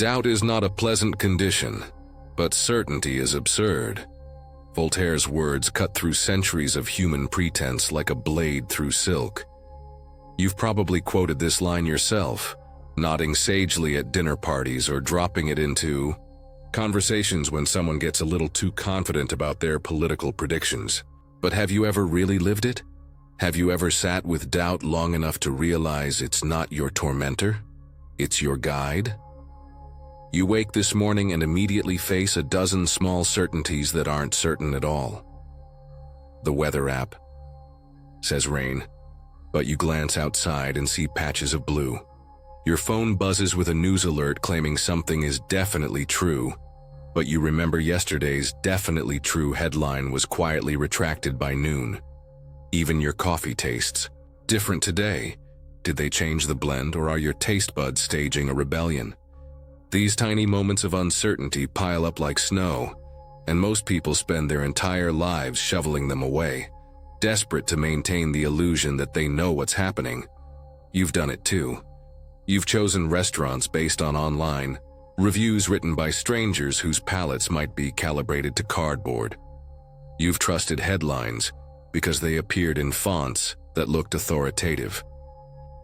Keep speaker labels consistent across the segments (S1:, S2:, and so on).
S1: Doubt is not a pleasant condition, but certainty is absurd. Voltaire's words cut through centuries of human pretense like a blade through silk. You've probably quoted this line yourself, nodding sagely at dinner parties or dropping it into conversations when someone gets a little too confident about their political predictions. But have you ever really lived it? Have you ever sat with doubt long enough to realize it's not your tormentor? It's your guide? You wake this morning and immediately face a dozen small certainties that aren't certain at all. The weather app says rain, but you glance outside and see patches of blue. Your phone buzzes with a news alert claiming something is definitely true, but you remember yesterday's definitely true headline was quietly retracted by noon. Even your coffee tastes different today. Did they change the blend, or are your taste buds staging a rebellion? These tiny moments of uncertainty pile up like snow, and most people spend their entire lives shoveling them away, desperate to maintain the illusion that they know what's happening. You've done it too. You've chosen restaurants based on online reviews written by strangers whose palates might be calibrated to cardboard. You've trusted headlines because they appeared in fonts that looked authoritative.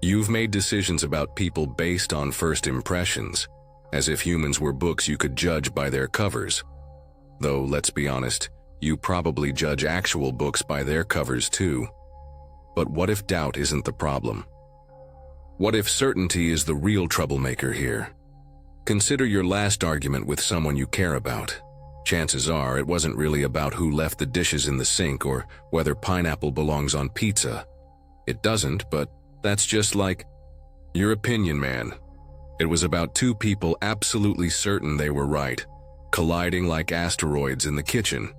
S1: You've made decisions about people based on first impressions, as if humans were books you could judge by their covers. Though, let's be honest, you probably judge actual books by their covers too. But what if doubt isn't the problem? What if certainty is the real troublemaker here? Consider your last argument with someone you care about. Chances are it wasn't really about who left the dishes in the sink or whether pineapple belongs on pizza. It doesn't, but that's just like your opinion, man. It was about two people absolutely certain they were right, colliding like asteroids in the kitchen.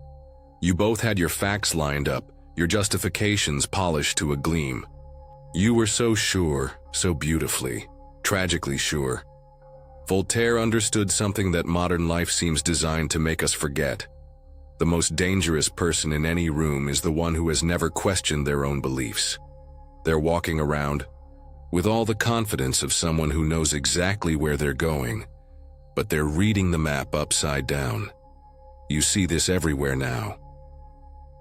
S1: You both had your facts lined up, your justifications polished to a gleam. You were so sure, so beautifully, tragically sure. Voltaire understood something that modern life seems designed to make us forget. The most dangerous person in any room is the one who has never questioned their own beliefs. They're walking around with all the confidence of someone who knows exactly where they're going, but they're reading the map upside down. You see this everywhere now.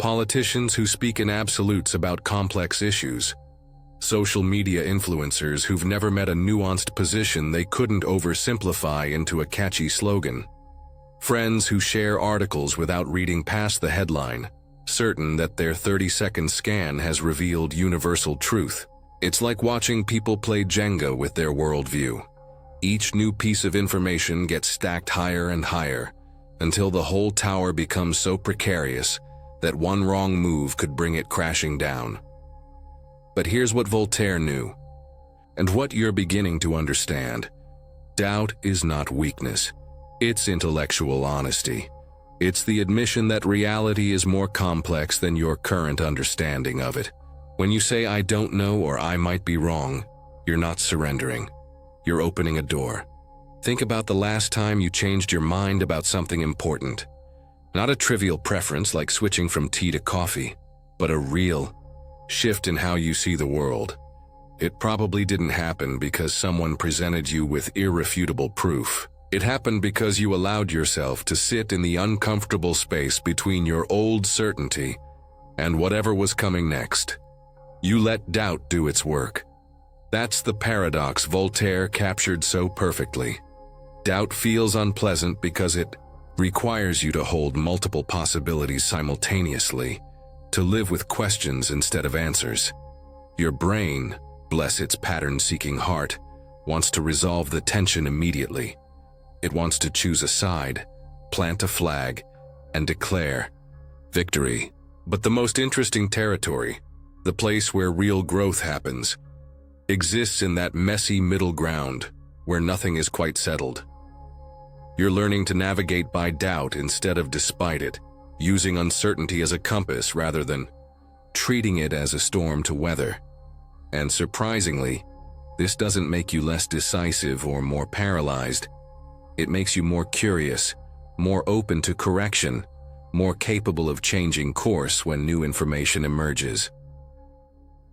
S1: Politicians who speak in absolutes about complex issues. Social media influencers who've never met a nuanced position they couldn't oversimplify into a catchy slogan. Friends who share articles without reading past the headline, certain that their 30-second scan has revealed universal truth. It's like watching people play Jenga with their worldview. Each new piece of information gets stacked higher and higher, until the whole tower becomes so precarious that one wrong move could bring it crashing down. But here's what Voltaire knew, and what you're beginning to understand. Doubt is not weakness. It's intellectual honesty. It's the admission that reality is more complex than your current understanding of it. When you say, "I don't know," or "I might be wrong," you're not surrendering. You're opening a door. Think about the last time you changed your mind about something important. Not a trivial preference like switching from tea to coffee, but a real shift in how you see the world. It probably didn't happen because someone presented you with irrefutable proof. It happened because you allowed yourself to sit in the uncomfortable space between your old certainty and whatever was coming next. You let doubt do its work. That's the paradox Voltaire captured so perfectly. Doubt feels unpleasant because it requires you to hold multiple possibilities simultaneously, to live with questions instead of answers. Your brain, bless its pattern-seeking heart, wants to resolve the tension immediately. It wants to choose a side, plant a flag, and declare victory. But the most interesting territory, the place where real growth happens, exists in that messy middle ground where nothing is quite settled. You're learning to navigate by doubt instead of despite it, using uncertainty as a compass rather than treating it as a storm to weather. And surprisingly, this doesn't make you less decisive or more paralyzed. It makes you more curious, more open to correction, more capable of changing course when new information emerges.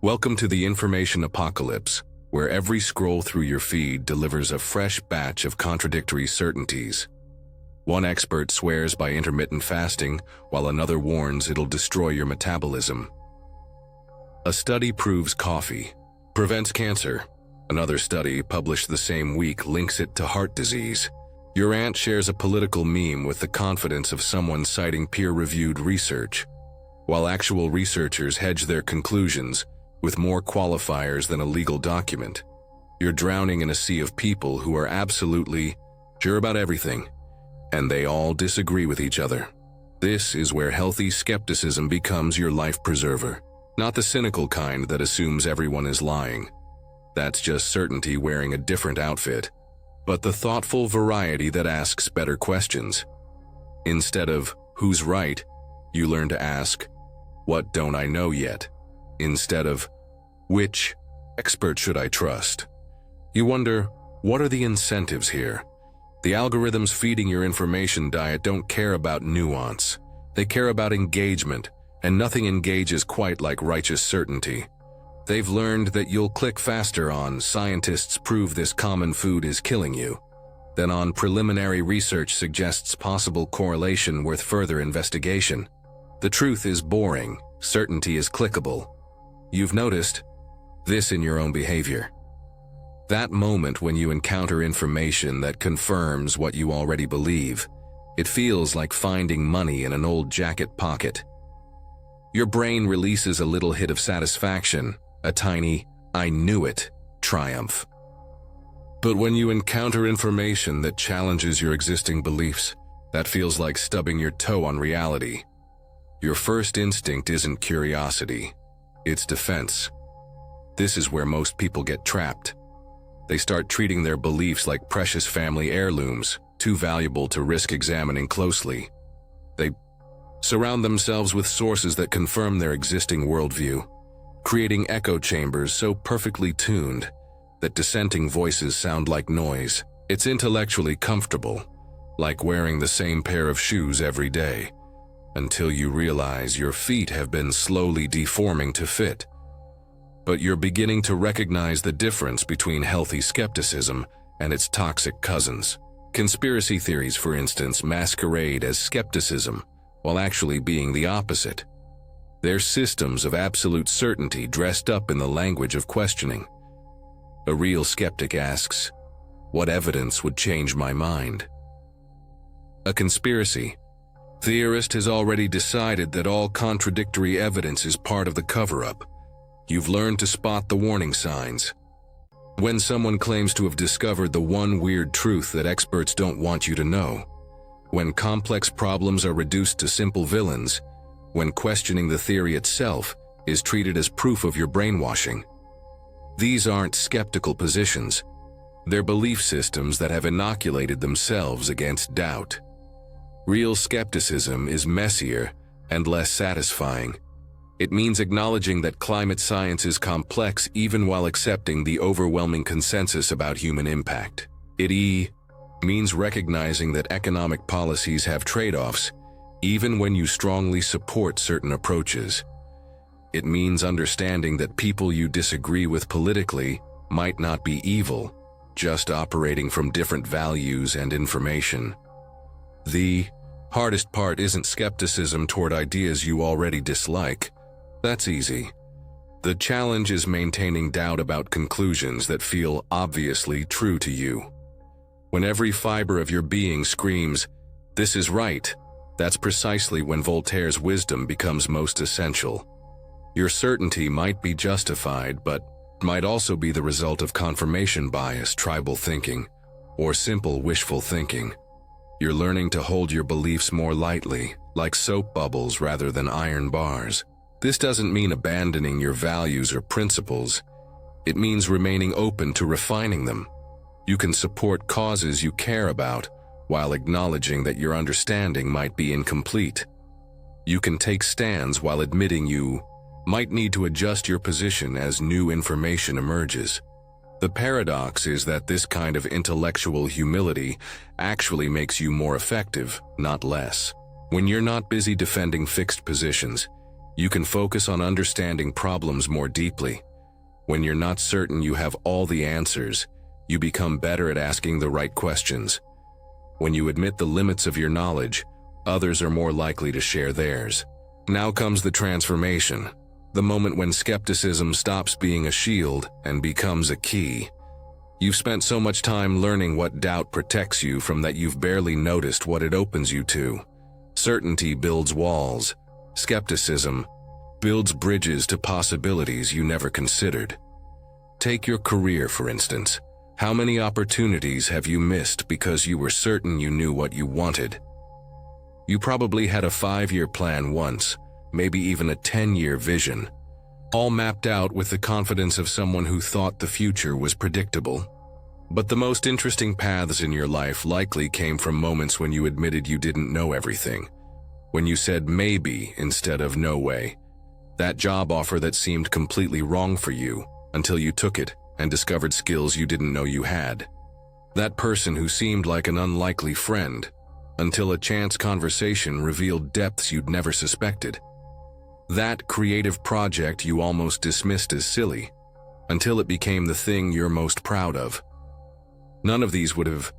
S1: Welcome to the information apocalypse, where every scroll through your feed delivers a fresh batch of contradictory certainties. One expert swears by intermittent fasting, while another warns it'll destroy your metabolism. A study proves coffee prevents cancer. Another study, published the same week, links it to heart disease. Your aunt shares a political meme with the confidence of someone citing peer-reviewed research, while actual researchers hedge their conclusions with more qualifiers than a legal document. You're drowning in a sea of people who are absolutely sure about everything, and they all disagree with each other. This is where healthy skepticism becomes your life preserver. Not the cynical kind that assumes everyone is lying. That's just certainty wearing a different outfit. But the thoughtful variety that asks better questions. Instead of, who's right, you learn to ask, what don't I know yet? Instead of, which expert should I trust? You wonder, what are the incentives here? The algorithms feeding your information diet don't care about nuance. They care about engagement, and nothing engages quite like righteous certainty. They've learned that you'll click faster on "scientists prove this common food is killing you" than on "preliminary research suggests possible correlation worth further investigation." The truth is boring, certainty is clickable. You've noticed this in your own behavior. That moment when you encounter information that confirms what you already believe, it feels like finding money in an old jacket pocket. Your brain releases a little hit of satisfaction, a tiny, "I knew it" triumph. But when you encounter information that challenges your existing beliefs, that feels like stubbing your toe on reality. Your first instinct isn't curiosity, it's defense. This is where most people get trapped. They start treating their beliefs like precious family heirlooms, too valuable to risk examining closely. They surround themselves with sources that confirm their existing worldview, creating echo chambers so perfectly tuned that dissenting voices sound like noise. It's intellectually comfortable, like wearing the same pair of shoes every day, until you realize your feet have been slowly deforming to fit. But you're beginning to recognize the difference between healthy skepticism and its toxic cousins. Conspiracy theories, for instance, masquerade as skepticism while actually being the opposite. They're systems of absolute certainty dressed up in the language of questioning. A real skeptic asks, "What evidence would change my mind?" A conspiracy theorist has already decided that all contradictory evidence is part of the cover-up. You've learned to spot the warning signs. When someone claims to have discovered the one weird truth that experts don't want you to know. When complex problems are reduced to simple villains. When questioning the theory itself is treated as proof of your brainwashing. These aren't skeptical positions. They're belief systems that have inoculated themselves against doubt. Real skepticism is messier and less satisfying. It means acknowledging that climate science is complex even while accepting the overwhelming consensus about human impact. It means recognizing that economic policies have trade-offs, even when you strongly support certain approaches. It means understanding that people you disagree with politically might not be evil, just operating from different values and information. The hardest part isn't skepticism toward ideas you already dislike. That's easy. The challenge is maintaining doubt about conclusions that feel obviously true to you. When every fiber of your being screams, "This is right," that's precisely when Voltaire's wisdom becomes most essential. Your certainty might be justified, but might also be the result of confirmation bias, tribal thinking, or simple wishful thinking. You're learning to hold your beliefs more lightly, like soap bubbles rather than iron bars. This doesn't mean abandoning your values or principles. It means remaining open to refining them. You can support causes you care about while acknowledging that your understanding might be incomplete. You can take stands while admitting you might need to adjust your position as new information emerges. The paradox is that this kind of intellectual humility actually makes you more effective, not less. When you're not busy defending fixed positions, you can focus on understanding problems more deeply. When you're not certain you have all the answers, you become better at asking the right questions. When you admit the limits of your knowledge, others are more likely to share theirs. Now comes the transformation, the moment when skepticism stops being a shield and becomes a key. You've spent so much time learning what doubt protects you from that you've barely noticed what it opens you to. Certainty builds walls. Skepticism builds bridges to possibilities you never considered. Take your career, for instance. How many opportunities have you missed because you were certain you knew what you wanted? You probably had a 5-year plan once, maybe even a 10-year vision, all mapped out with the confidence of someone who thought the future was predictable. But the most interesting paths in your life likely came from moments when you admitted you didn't know everything, when you said maybe instead of no way. That job offer that seemed completely wrong for you until you took it and discovered skills you didn't know you had. That person who seemed like an unlikely friend until a chance conversation revealed depths you'd never suspected. That creative project you almost dismissed as silly until it became the thing you're most proud of. None of these would have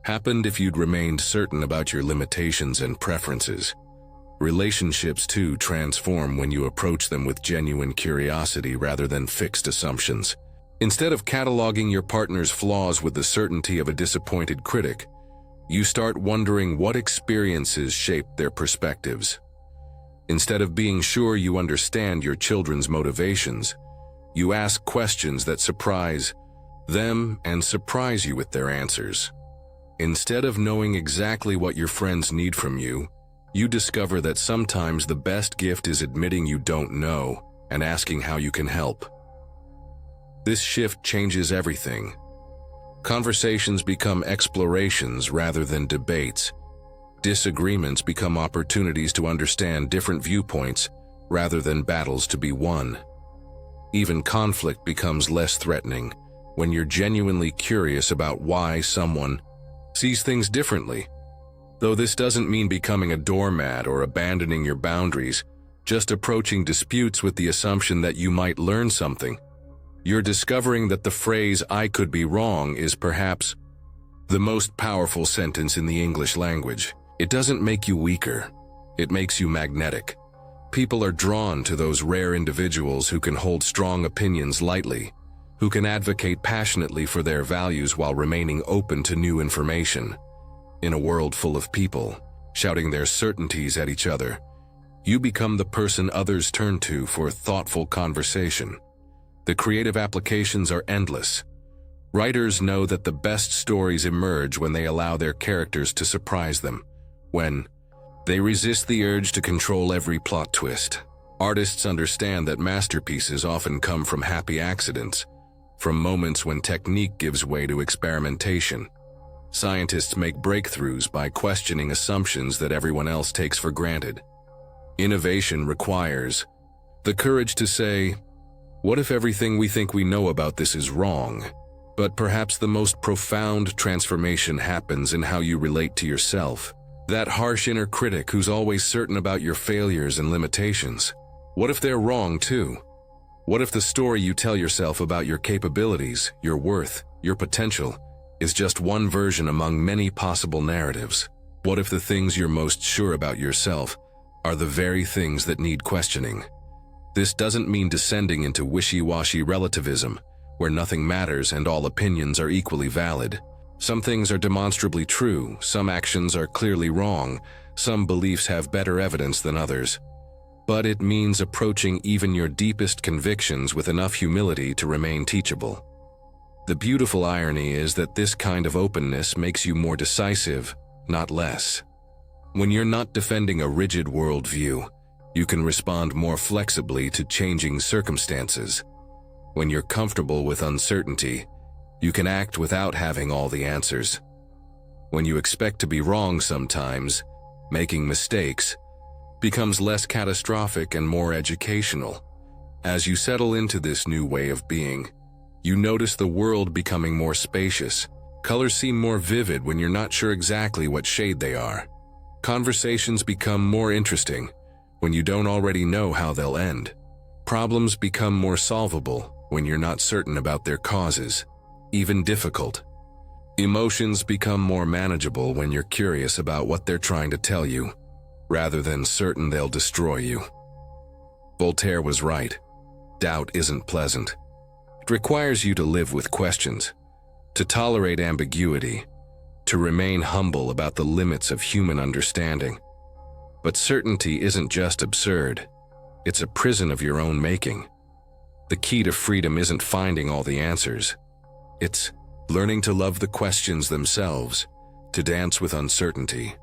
S1: happened if you'd remained certain about your limitations and preferences. Relationships, too, transform when you approach them with genuine curiosity rather than fixed assumptions. Instead of cataloging your partner's flaws with the certainty of a disappointed critic, you start wondering what experiences shaped their perspectives. Instead of being sure you understand your children's motivations, you ask questions that surprise them and surprise you with their answers. Instead of knowing exactly what your friends need from you, you discover that sometimes the best gift is admitting you don't know and asking how you can help. This shift changes everything. Conversations become explorations rather than debates. Disagreements become opportunities to understand different viewpoints rather than battles to be won. Even conflict becomes less threatening when you're genuinely curious about why someone sees things differently. Though this doesn't mean becoming a doormat or abandoning your boundaries, just approaching disputes with the assumption that you might learn something. You're discovering that the phrase "I could be wrong" is perhaps the most powerful sentence in the English language. It doesn't make you weaker, it makes you magnetic. People are drawn to those rare individuals who can hold strong opinions lightly, who can advocate passionately for their values while remaining open to new information. In a world full of people shouting their certainties at each other, you become the person others turn to for thoughtful conversation. The creative applications are endless. Writers know that the best stories emerge when they allow their characters to surprise them, when they resist the urge to control every plot twist. Artists understand that masterpieces often come from happy accidents, from moments when technique gives way to experimentation. Scientists make breakthroughs by questioning assumptions that everyone else takes for granted. Innovation requires the courage to say, "What if everything we think we know about this is wrong?" But perhaps the most profound transformation happens in how you relate to yourself. That harsh inner critic who's always certain about your failures and limitations. What if they're wrong too? What if the story you tell yourself about your capabilities, your worth, your potential, is just one version among many possible narratives? What if the things you're most sure about yourself are the very things that need questioning? This doesn't mean descending into wishy-washy relativism, where nothing matters and all opinions are equally valid. Some things are demonstrably true, some actions are clearly wrong, some beliefs have better evidence than others. But it means approaching even your deepest convictions with enough humility to remain teachable. The beautiful irony is that this kind of openness makes you more decisive, not less. When you're not defending a rigid worldview, you can respond more flexibly to changing circumstances. When you're comfortable with uncertainty, you can act without having all the answers. When you expect to be wrong sometimes, making mistakes becomes less catastrophic and more educational. As you settle into this new way of being, you notice the world becoming more spacious. Colors seem more vivid when you're not sure exactly what shade they are. Conversations become more interesting when you don't already know how they'll end. Problems become more solvable when you're not certain about their causes, even difficult. Emotions become more manageable when you're curious about what they're trying to tell you, rather than certain they'll destroy you. Voltaire was right. Doubt isn't pleasant. It requires you to live with questions, to tolerate ambiguity, to remain humble about the limits of human understanding. But certainty isn't just absurd. It's a prison of your own making. The key to freedom isn't finding all the answers. It's learning to love the questions themselves, to dance with uncertainty,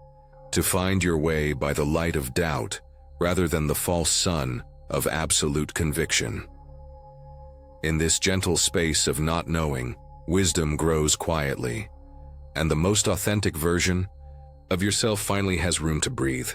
S1: to find your way by the light of doubt rather than the false sun of absolute conviction. In this gentle space of not knowing, wisdom grows quietly, and the most authentic version of yourself finally has room to breathe.